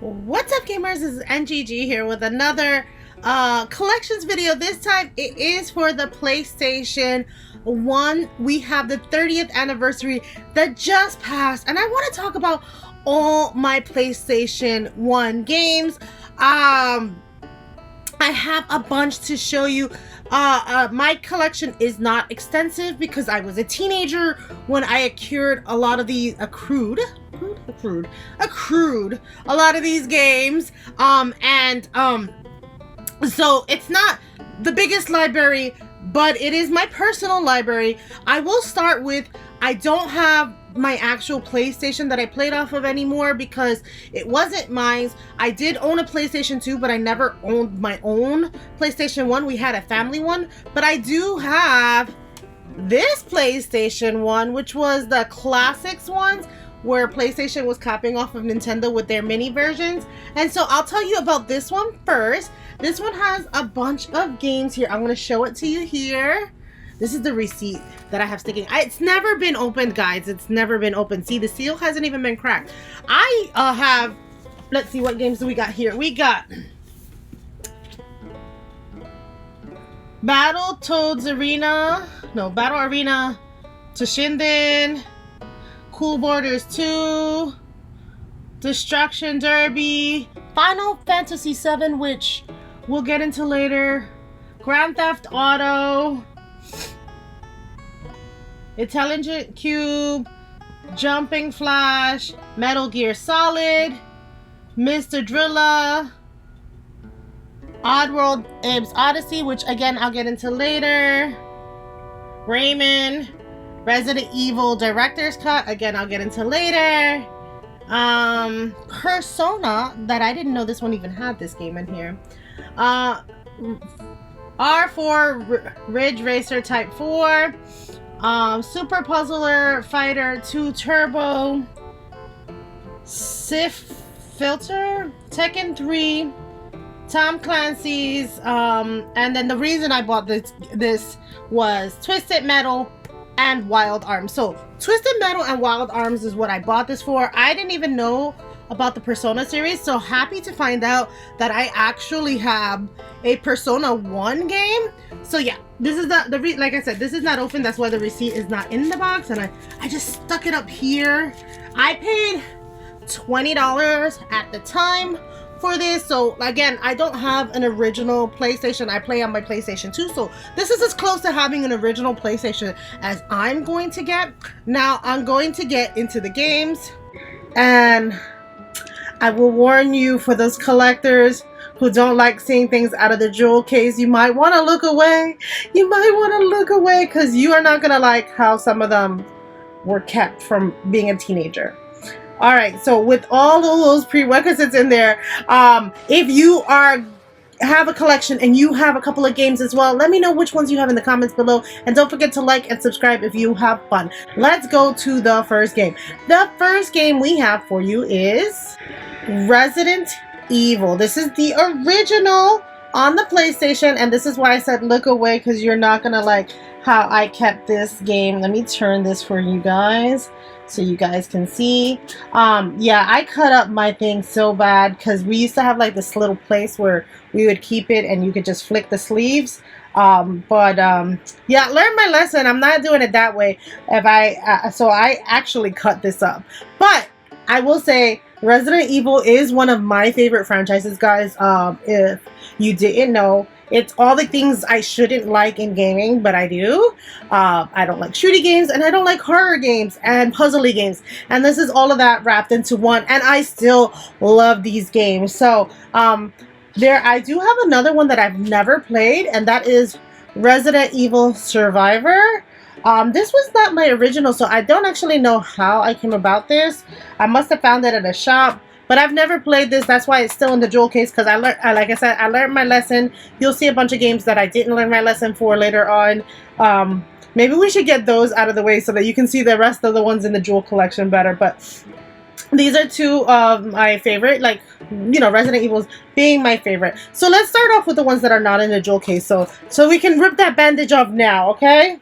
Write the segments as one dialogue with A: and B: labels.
A: What's up, gamers? This is NGG here with another collections video. This time it is for the PlayStation 1. We have the 30th anniversary that just passed, and I want to talk about all my PlayStation 1 games. I have a bunch to show you. My collection is not extensive because I was a teenager when I accrued a lot of these accrued a lot of these games, so it's not the biggest library, but it is my personal library. I will start with, I don't have my actual PlayStation that I played off of anymore because it wasn't mine. I did own a PlayStation 2, but I never owned my own PlayStation 1. We had a family one, but I do have this PlayStation 1, which was the classics ones where PlayStation was copying off of Nintendo with their mini versions. And so I'll tell you about this one first. This one has a bunch of games here. I'm going to show it to you here. This is the receipt that I have sticking. It's never been opened, guys. It's never been opened. See, the seal hasn't even been cracked. I have, let's see, what games do we got here? We got Battle Arena Toshinden, Cool Borders 2, Destruction Derby, Final Fantasy 7, which we'll get into later, Grand Theft Auto, Intelligent Cube, Jumping Flash, Metal Gear Solid, Mr. Drilla, Oddworld Abe's Odyssey, which again I'll get into later, Rayman, Resident Evil Director's Cut, again I'll get into later, Persona, that I didn't know this one even had this game in here, R4 Ridge Racer Type 4, Super Puzzler Fighter 2 Turbo, Sif Filter, Tekken 3, Tom Clancy's, and then the reason I bought this was Twisted Metal and Wild Arms. So Twisted Metal and Wild Arms is what I bought this for. I didn't even know about the Persona series, so happy to find out that I actually have a Persona 1 game. So yeah, this is like I said, this is not open. That's why the receipt is not in the box, and I just stuck it up here. I paid $20 at the time for this. So again, I don't have an original PlayStation. I play on my PlayStation 2, so this is as close to having an original PlayStation as I'm going to get. Now I'm going to get into the games, and I will warn you, for those collectors who don't like seeing things out of the jewel case, you might want to look away. You might want to look away because you are not going to like how some of them were kept from being a teenager. Alright, so with all of those prerequisites in there, if you have a collection and you have a couple of games as well, let me know which ones you have in the comments below, and don't forget to like and subscribe if you have fun. Let's go to the first game. The first game we have for you is Resident Evil. This is the original on the PlayStation, and this is why I said look away, because you're not gonna like how I kept this game. Let me turn this for you guys so you guys can see. Yeah, I cut up my thing so bad because we used to have like this little place where we would keep it and you could just flick the sleeves. Yeah, learn my lesson. I'm not doing it that way. So I actually cut this up. But I will say Resident Evil is one of my favorite franchises, guys. If you didn't know, it's all the things I shouldn't like in gaming, but I do. I don't like shooty games, and I don't like horror games and puzzly games. And this is all of that wrapped into one, and I still love these games. So I do have another one that I've never played, and that is Resident Evil Survivor. This was not my original, so I don't actually know how I came about this. I must have found it at a shop, but I've never played this. That's why it's still in the jewel case, because like I said, I learned my lesson. You'll see a bunch of games that I didn't learn my lesson for later on. Maybe we should get those out of the way so that you can see the rest of the ones in the jewel collection better. But these are two of my favorite, like, you know, Resident Evils being my favorite. So let's start off with the ones that are not in the jewel case, so we can rip that bandage off now, okay?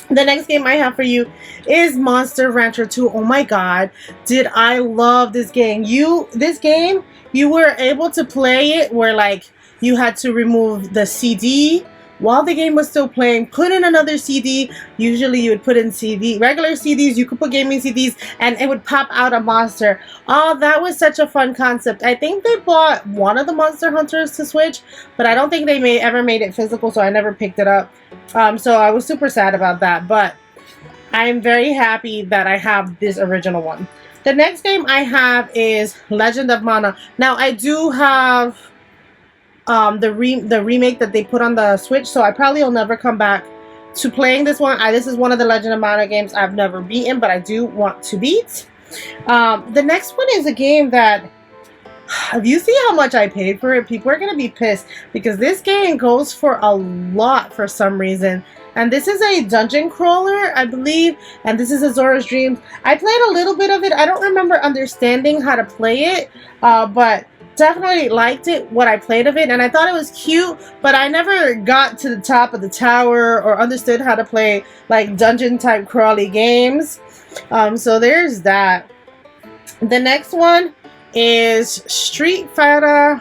A: The next game I have for you is Monster Rancher 2. Oh my god, did I love this game. This game, you were able to play it where like you had to remove the CD while the game was still playing, put in another CD. Usually you would put in regular CDs, you could put gaming CDs, and it would pop out a monster. Oh, that was such a fun concept. I think they bought one of the Monster Hunters to Switch, but I don't think they ever made it physical, so I never picked it up. So I was super sad about that, but I'm very happy that I have this original one. The next game I have is Legend of Mana. Now I do have the remake that they put on the Switch, so I probably will never come back to playing this one. This is one of the Legend of Mana games I've never beaten, but I do want to beat. The next one is a game that, if you see how much I paid for it, people are going to be pissed because this game goes for a lot for some reason. And this is a dungeon crawler, I believe, and this is Azora's Dreams. I played a little bit of it. I don't remember understanding how to play it, but definitely liked it, what I played of it, and I thought it was cute, but I never got to the top of the tower or understood how to play like dungeon type crawly games. So there's that. The next one is Street Fighter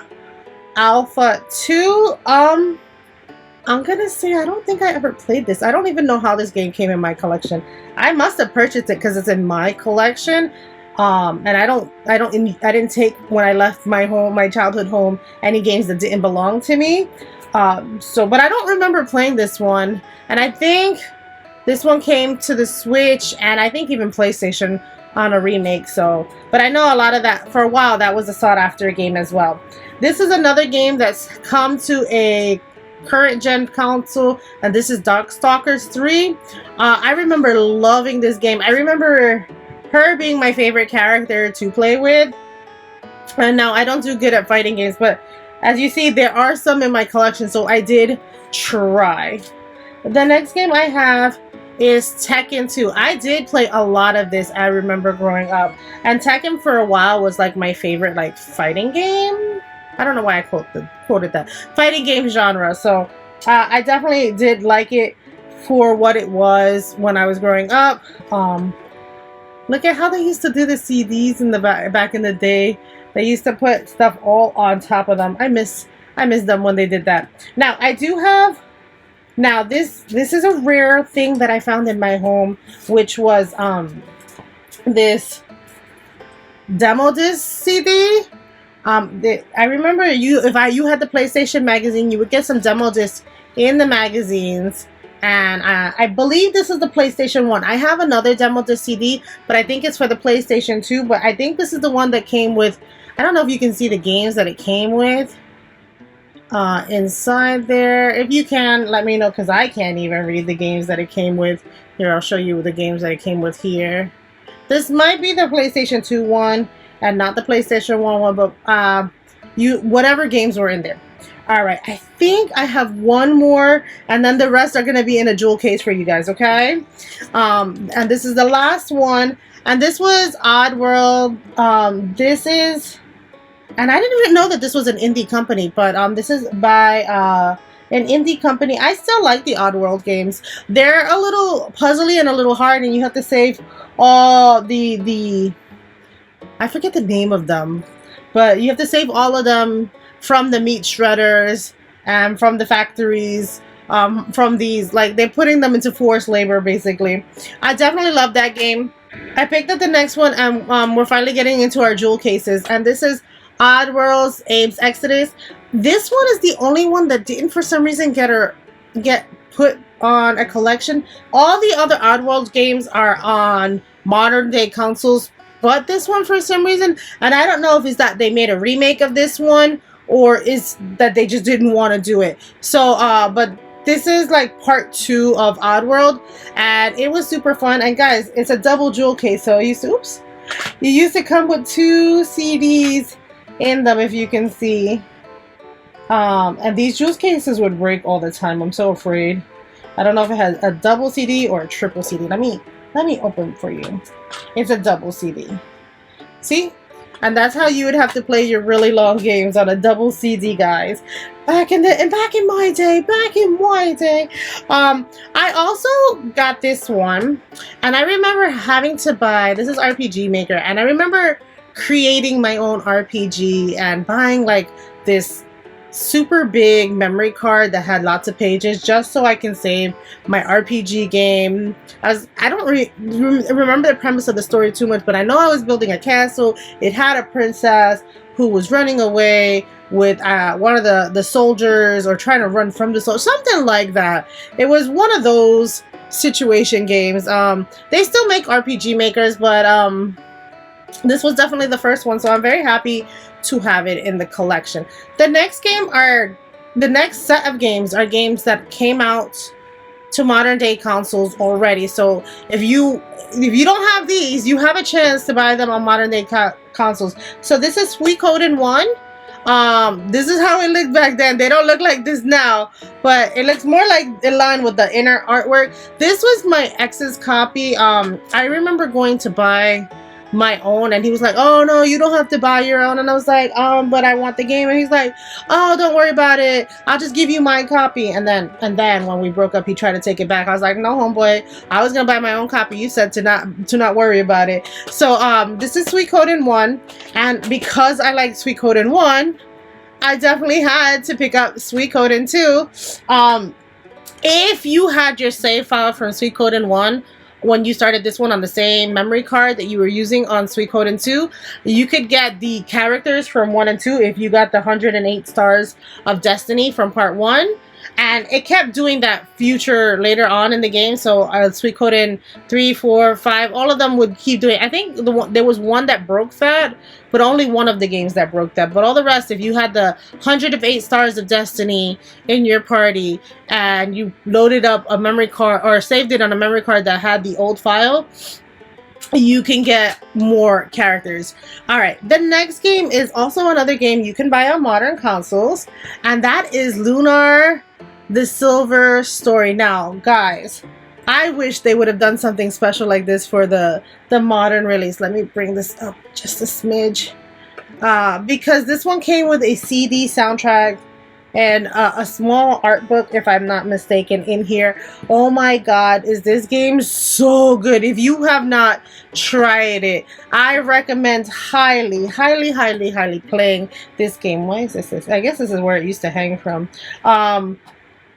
A: Alpha 2. I'm gonna say I don't think I ever played this. I don't even know how this game came in my collection. I must have purchased it because it's in my collection. And I didn't take, when I left my childhood home, any games that didn't belong to me. But I don't remember playing this one. And I think this one came to the Switch and I think even PlayStation on a remake. But I know a lot of that, for a while, that was a sought after game as well. This is another game that's come to a current gen console, and this is Darkstalkers 3. I remember loving this game. I remember her being my favorite character to play with. And now I don't do good at fighting games, but as you see, there are some in my collection, so I did try. The next game I have is Tekken 2. I did play a lot of this, I remember growing up. And Tekken for a while was like my favorite like fighting game. I don't know why I quoted that. Fighting game genre. So I definitely did like it for what it was when I was growing up. Look at how they used to do the CDs in the back in the day. They used to put stuff all on top of them. I miss them when they did that. Now I do have. Now this is a rare thing that I found in my home, which was this demo disc CD. I remember you had the PlayStation magazine, you would get some demo discs in the magazines. And I believe this is the PlayStation 1. I have another demo disc CD, but I think it's for the PlayStation 2. But I think this is the one that came with, I don't know if you can see the games that it came with inside there. If you can, let me know, because I can't even read the games that it came with. Here, I'll show you the games that it came with here. This might be the PlayStation 2 one and not the PlayStation 1 one, but whatever games were in there. Alright, I think I have one more, and then the rest are going to be in a jewel case for you guys, okay? And this is the last one, and this was Oddworld. This is, and I didn't even know that this was an indie company, but this is by an indie company. I still like the Oddworld games. They're a little puzzly and a little hard, and you have to save all the I forget the name of them, but you have to save all of them from the meat shredders and from the factories, from these, like, they're putting them into forced labor, basically. I definitely love that game. I picked up the next one, and we're finally getting into our jewel cases, and this is Oddworld's Abe's Exodus. This one is the only one that didn't, for some reason, get put on a collection. All the other Oddworld games are on modern day consoles, but this one, for some reason, and I don't know if it's that they made a remake of this one, or is that they just didn't want to do it. So, but this is like part 2 of Oddworld, and it was super fun. And guys, it's a double jewel case, so it used to come with 2 CDs in them, if you can see. And these jewel cases would break all the time. I'm so afraid. I don't know if it has a double CD or a triple CD. Let me open for you. It's a double CD. See? And that's how you would have to play your really long games on a double CD, guys. Back in my day. I also got this one, and I remember having to buy. This is RPG Maker, and I remember creating my own RPG and buying like this super big memory card that had lots of pages just so I can save my RPG game. I don't remember the premise of the story too much, but I know I was building a castle. It had a princess who was running away with one of the soldiers, or trying to run from the soldier, something like that. It was one of those situation games. They still make RPG makers, but this was definitely the first one, so I'm very happy to have it in the collection. The next set of games are games that came out to modern day consoles already. So if you don't have these, you have a chance to buy them on modern day consoles. So this is Suikoden 1. This is how it looked back then. They don't look like this now, but it looks more like in line with the inner artwork. This was my ex's copy. I remember going to buy my own, and he was like, oh no, you don't have to buy your own. And I was like, but I want the game. And he's like, oh, don't worry about it, I'll just give you my copy. And then when we broke up, he tried to take it back. I was like, no, homeboy, I was gonna buy my own copy. You said to not worry about it. So this is Suikoden 1, and because I like Suikoden 1, I definitely had to pick up Suikoden 2. If you had your save file from Suikoden 1 when you started this one on the same memory card that you were using on Suikoden 2, you could get the characters from 1 and 2 if you got the 108 stars of destiny from part 1. And it kept doing that future later on in the game. So Suikoden 3, 4, 5, all of them would keep doing. I think there was one that broke that, but only one of the games that broke that. But all the rest, if you had the 108 stars of destiny in your party and you loaded up a memory card or saved it on a memory card that had the old file, you can get more characters. Alright, the next game is also another game you can buy on modern consoles, and that is Lunar, the Silver Story. Now, guys, I wish they would have done something special like this for the modern release. Let me bring this up just a smidge. Because this one came with a CD soundtrack and a small art book, if I'm not mistaken, in here. Oh my god, is this game so good. If you have not tried it, I recommend highly playing this game. Why is this? I guess this is where it used to hang from.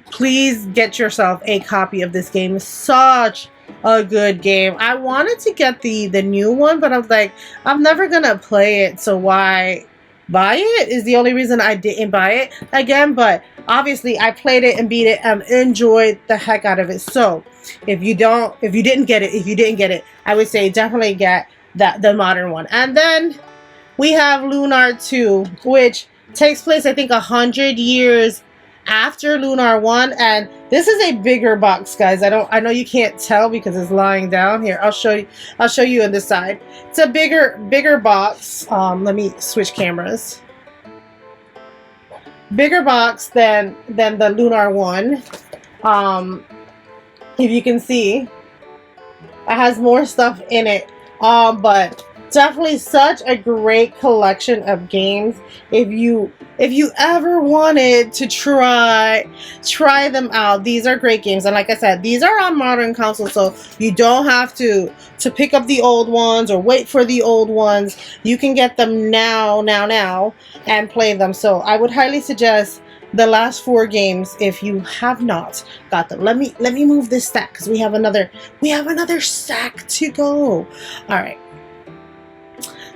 A: Please get yourself a copy of this game. It's such a good game. I wanted to get the new one, but I was like, I'm never gonna play it, so why buy it? Is the only reason I didn't buy it again. But obviously I played it and beat it and enjoyed the heck out of it. So if you didn't get it, I would say definitely get the modern one. And then we have Lunar 2, which takes place, I think, 100 years after Lunar 1, and this is a bigger box, guys. I know you can't tell because it's lying down here. I'll show you on this side. It's a bigger box. Let me switch cameras. Bigger box than the Lunar 1. If you can see, it has more stuff in it. But definitely such a great collection of games. If you ever wanted to try them out, these are great games. And like I said, these are on modern consoles, so you don't have to pick up the old ones or wait for the old ones. You can get them now and play them. So I would highly suggest the last 4 games if you have not got them. Let me move this stack because we have another stack to go. All right.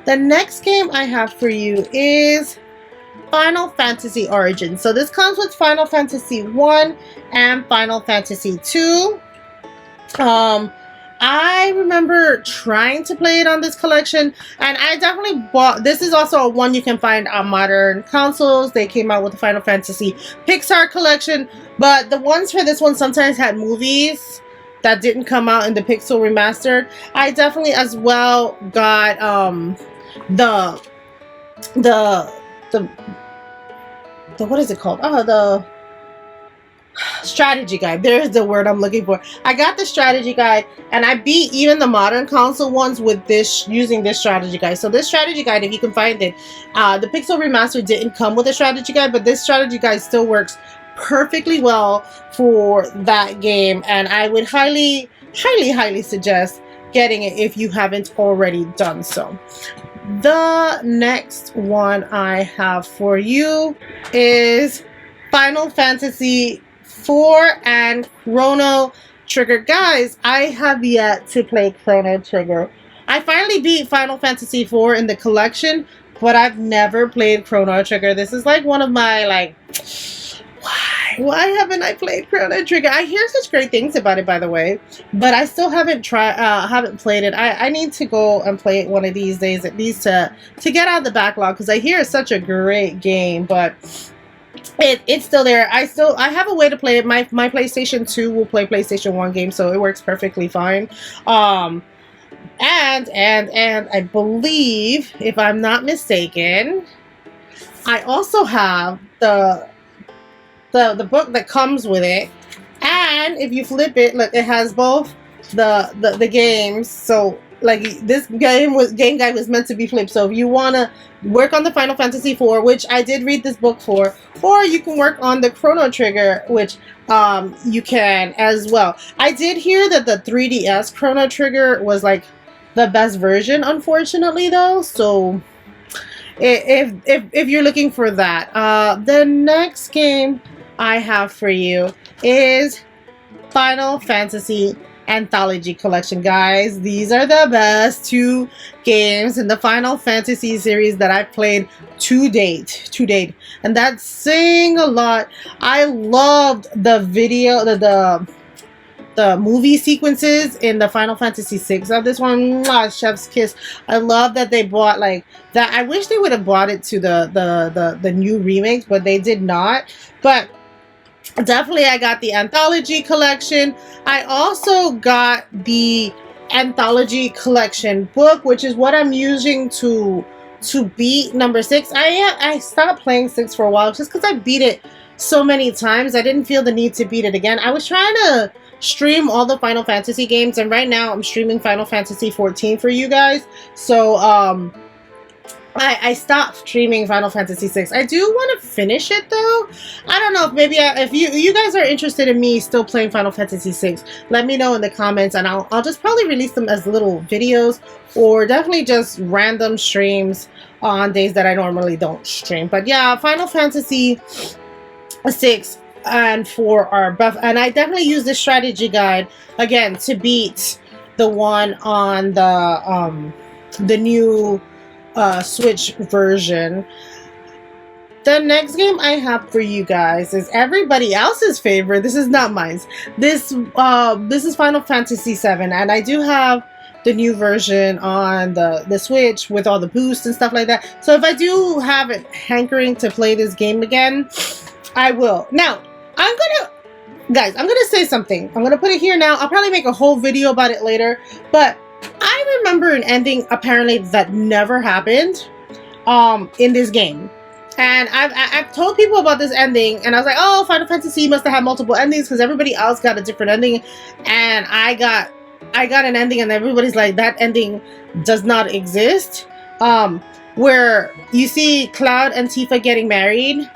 A: The next game I have for you is Final Fantasy Origins. So this comes with Final Fantasy 1 and Final Fantasy 2. I remember trying to play it on this collection, and I definitely bought. This is also one you can find on modern consoles. They came out with the Final Fantasy Pixar collection, but the ones for this one sometimes had movies that didn't come out in the Pixel remastered. I definitely as well got the what is it called? Oh, strategy guide. There's the word I'm looking for. I got the strategy guide, and I beat even the modern console ones with this, using this strategy guide. So this strategy guide, if you can find it, the Pixel Remaster didn't come with a strategy guide, but this strategy guide still works perfectly well for that game, and I would highly, highly, highly suggest getting it if you haven't already done so. The next one I have for you is Final Fantasy 4 and Chrono Trigger. Guys, I have yet to play Chrono Trigger. I finally beat Final Fantasy 4 in the collection, but I've never played Chrono Trigger. This is like one of my, like, why haven't I played Chrono Trigger? I hear such great things about it, by the way, but I still haven't played it. I need to go and play it one of these days, at least to get out of the backlog, because I hear it's such a great game, but it's still there. I have a way to play it. My PlayStation 2 will play PlayStation 1 games, so it works perfectly fine. And I believe, if I'm not mistaken, I also have the book that comes with it, and if you flip it, look, it has both the games. So like, this game guide was meant to be flipped. So if you want to work on the Final Fantasy 4, which I did read this book for, or you can work on the Chrono Trigger, which you can as well. I did hear that the 3DS Chrono Trigger was like the best version, unfortunately, though. So if you're looking for that, the next game I have for you is Final Fantasy Anthology Collection. Guys, these are the best 2 games in the Final Fantasy series that I've played to date, and that's saying a lot. I loved the video, the movie sequences in the Final Fantasy 6 of this one. Mwah, chef's kiss. I love that they brought like that. I wish they would have brought it to the new remakes, but they did not. But definitely, I got the Anthology Collection. I also got the Anthology Collection book, which is what I'm using to beat number 6. I stopped playing 6 for a while just because I beat it so many times. I didn't feel the need to beat it again. I was trying to stream all the Final Fantasy games, and right now I'm streaming Final Fantasy 14 for you guys. So I stopped streaming Final Fantasy 6. I do want to finish it though. I don't know if maybe if you guys are interested in me still playing Final Fantasy 6, let me know in the comments, and I'll just probably release them as little videos, or definitely just random streams on days that I normally don't stream. But yeah, Final Fantasy 6 and 4 are buff, and I definitely use this strategy guide again to beat the one on the new Switch version. The next game I have for you guys is everybody else's favorite. This is not mine. This is Final Fantasy 7, and I do have the new version on the Switch with all the boosts and stuff like that. So if I do have it hankering to play this game again, I will. Now, I'm gonna say something. I'm gonna put it here now. I'll probably make a whole video about it later, but I remember an ending apparently that never happened in this game, and I've told people about this ending, and I was like, oh, Final Fantasy must have had multiple endings because everybody else got a different ending, and I got an ending, and everybody's like, that ending does not exist. Where you see Cloud and Tifa getting married,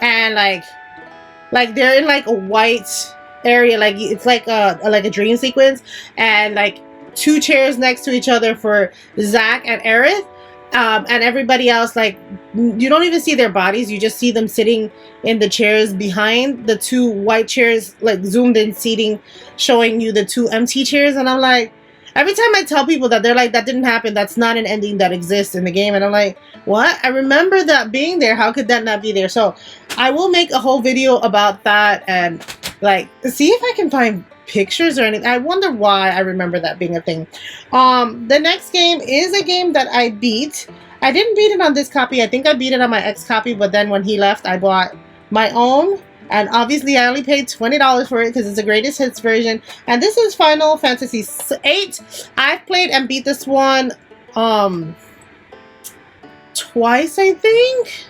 A: and like they're in like a white area, like it's like a dream sequence, and like 2 chairs next to each other for Zack and Aerith, and everybody else, like, you don't even see their bodies, you just see them sitting in the chairs behind the 2 white chairs, like zoomed in seating, showing you the 2 empty chairs. And I'm like, every time I tell people that, they're like, that didn't happen, that's not an ending that exists in the game. And I'm like, what? I remember that being there, how could that not be there? So I will make a whole video about that, and like see if I can find pictures or anything. I wonder why I remember that being a thing. The next game is a game that I beat. I didn't beat it on this copy. I think I beat it on my ex copy, but then when he left, I bought my own, and obviously I only paid $20 for it because it's the greatest hits version. And this is Final Fantasy 8. I've played and beat this one twice, I think.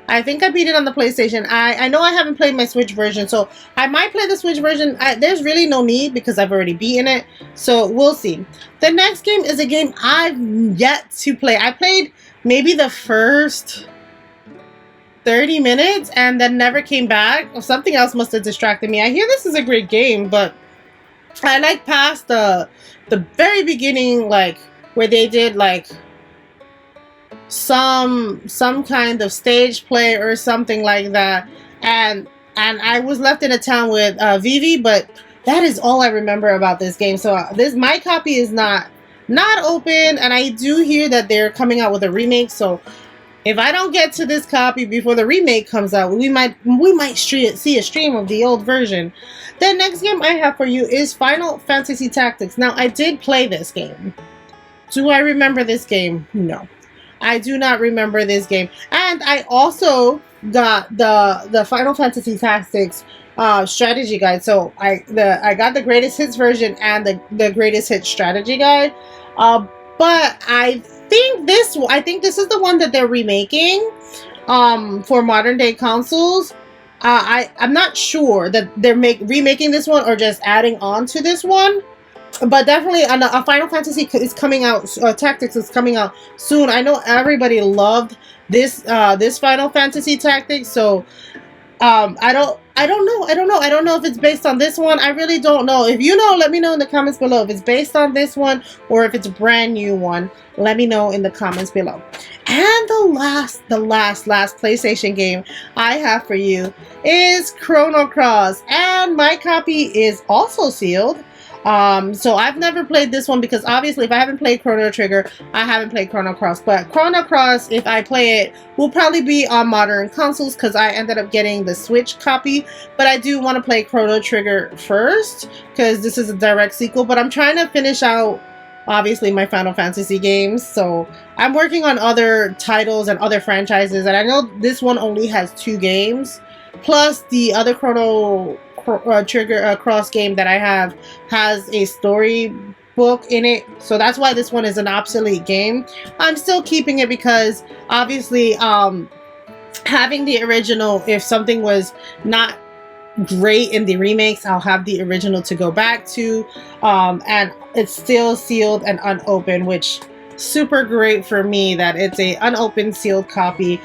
A: I think I beat it on the PlayStation. I know I haven't played my Switch version, so I might play the Switch version. There's really no need because I've already beaten it, so we'll see. The next game is a game I've yet to play. I played maybe the first 30 minutes and then never came back, or something else must have distracted me. I hear this is a great game, but I like past the very beginning, like where they did like some kind of stage play or something like that, and I was left in a town with Vivi, but that is all I remember about this game. So this, my copy is not open, and I do hear that they're coming out with a remake, so if I don't get to this copy before the remake comes out, we might see a stream of the old version. The next game I have for you is Final Fantasy Tactics. Now, I did play this game. Do I remember this game? No. I do not remember this game. And I also got the Final Fantasy Tactics strategy guide. So I got the greatest hits version and the greatest hits strategy guide. But I think this is the one that they're remaking for modern day consoles. I'm not sure that they're remaking this one or just adding on to this one, but definitely a Final Fantasy is coming out. Tactics is coming out soon. I know everybody loved this Final Fantasy Tactics, so I don't know if it's based on this one. I really don't know. If you know, let me know in the comments below if it's based on this one or if it's a brand new one. Let me know in the comments below. And the last PlayStation game I have for you is Chrono Cross, and my copy is also sealed. So I've never played this one because obviously if I haven't played Chrono Trigger, I haven't played Chrono Cross. But Chrono Cross, if I play it, will probably be on modern consoles because I ended up getting the Switch copy. But I do want to play Chrono Trigger first because this is a direct sequel. But I'm trying to finish out, obviously, my Final Fantasy games. So I'm working on other titles and other franchises. And I know this one only has 2 games. Plus the other Chrono Trigger Cross game that I have has a story book in it, so that's why this one is an obsolete game. I'm still keeping it because obviously having the original, if something was not great in the remakes, I'll have the original to go back to, and it's still sealed and unopened, which super great for me that it's a unopened sealed copy.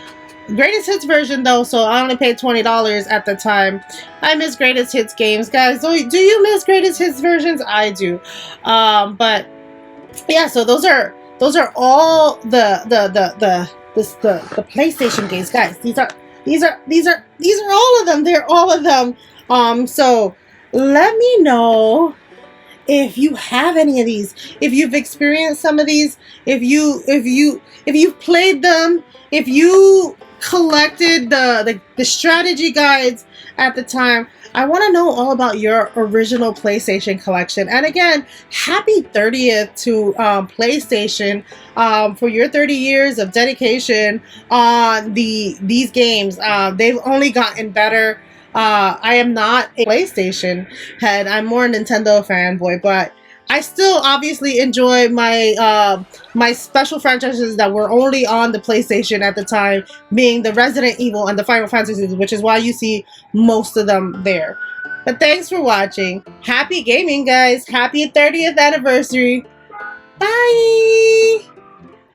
A: Greatest Hits version though, so I only paid $20 at the time. I miss Greatest Hits games, guys. Do you miss Greatest Hits versions? I do. But yeah, so those are all the PlayStation games, guys. These are all of them. They're all of them. So let me know if you have any of these, if you've experienced some of these, if you've played them, if you collected the strategy guides at the time. I want to know all about your original PlayStation collection. And again, happy 30th to PlayStation for your 30 years of dedication on these games. They've only gotten better. I am not a PlayStation head. I'm more a Nintendo fanboy, but I still obviously enjoy my my special franchises that were only on the PlayStation at the time, being the Resident Evil and the Final Fantasies, which is why you see most of them there. But thanks for watching. Happy gaming, guys. Happy 30th anniversary. Bye!